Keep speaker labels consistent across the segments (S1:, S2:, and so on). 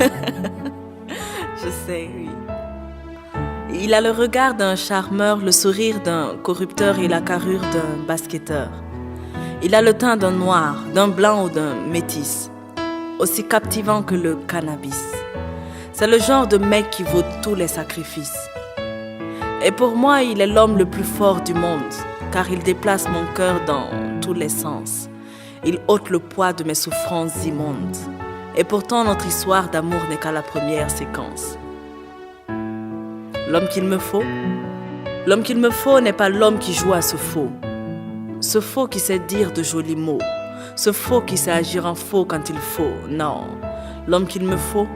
S1: Je sais, oui. Il a le regard d'un charmeur, le sourire d'un corrupteur et la carrure d'un basketteur. Il a le teint d'un noir, d'un blanc ou d'un métis, aussi captivant que le cannabis. C'est le genre de mec qui vaut tous les sacrifices. Et pour moi, il est l'homme le plus fort du monde, car il déplace mon cœur dans tous les sens. Il ôte le poids de mes souffrances immondes. Et pourtant, notre histoire d'amour n'est qu'à la première séquence. L'homme qu'il me faut n'est pas l'homme qui joue à ce faux qui sait dire de jolis mots, ce faux qui sait agir en faux quand il faut. Non, l'homme qu'il me faut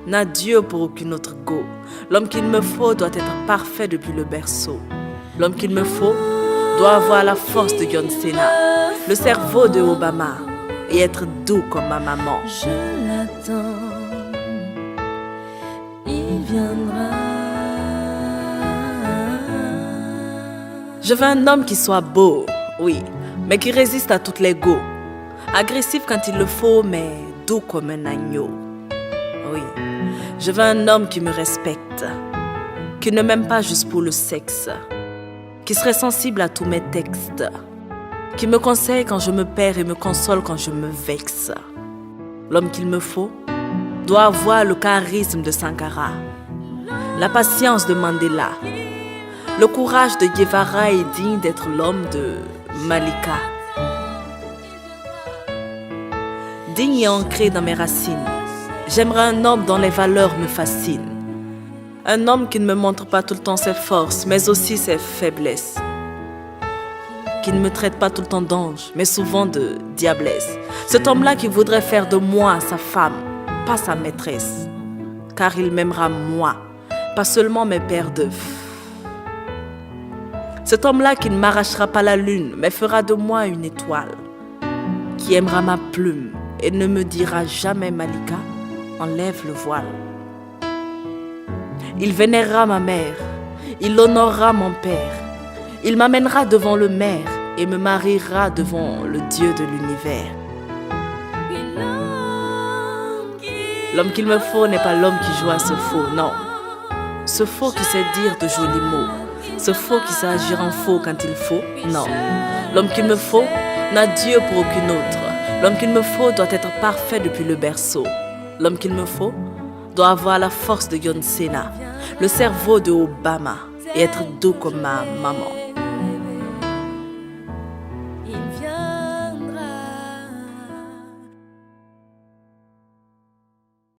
S1: n'a Dieu pour aucune autre go. L'homme qu'il me faut doit être parfait depuis le berceau. L'homme qu'il me faut doit avoir la force de John Cena, le cerveau de Obama et être doux comme ma maman.
S2: Je l'attends, il viendra.
S1: Je veux un homme qui soit beau, oui, mais qui résiste à toutes les go. Agressif quand il le faut, mais doux comme un agneau. Oui, je veux un homme qui me respecte, qui ne m'aime pas juste pour le sexe, qui serait sensible à tous mes textes, qui me conseille quand je me perds et me console quand je me vexe. L'homme qu'il me faut doit avoir le charisme de Sankara, la patience de Mandela, le courage de Guevara est digne d'être l'homme de Malika. Digne et ancré dans mes racines, j'aimerais un homme dont les valeurs me fascinent. Un homme qui ne me montre pas tout le temps ses forces, mais aussi ses faiblesses. Qui ne me traite pas tout le temps d'ange, mais souvent de diablesse. Cet homme-là qui voudrait faire de moi sa femme, pas sa maîtresse. Car il m'aimera moi, pas seulement mes paires d'œufs. Cet homme-là qui ne m'arrachera pas la lune, mais fera de moi une étoile. Qui aimera ma plume et ne me dira jamais Malika, enlève le voile. Il vénérera ma mère, il honorera mon père. Il m'amènera devant le maire et me mariera devant le Dieu de l'univers. L'homme qu'il me faut n'est pas l'homme qui joue à ce faux, non. Ce faux qui sait dire de jolis mots. Ce faux qui sait agir en faux quand il faut, non. L'homme qu'il me faut n'a Dieu pour aucune autre. L'homme qu'il me faut doit être parfait depuis le berceau. L'homme qu'il me faut doit avoir la force de John Cena, le cerveau de Obama et être doux comme ma maman.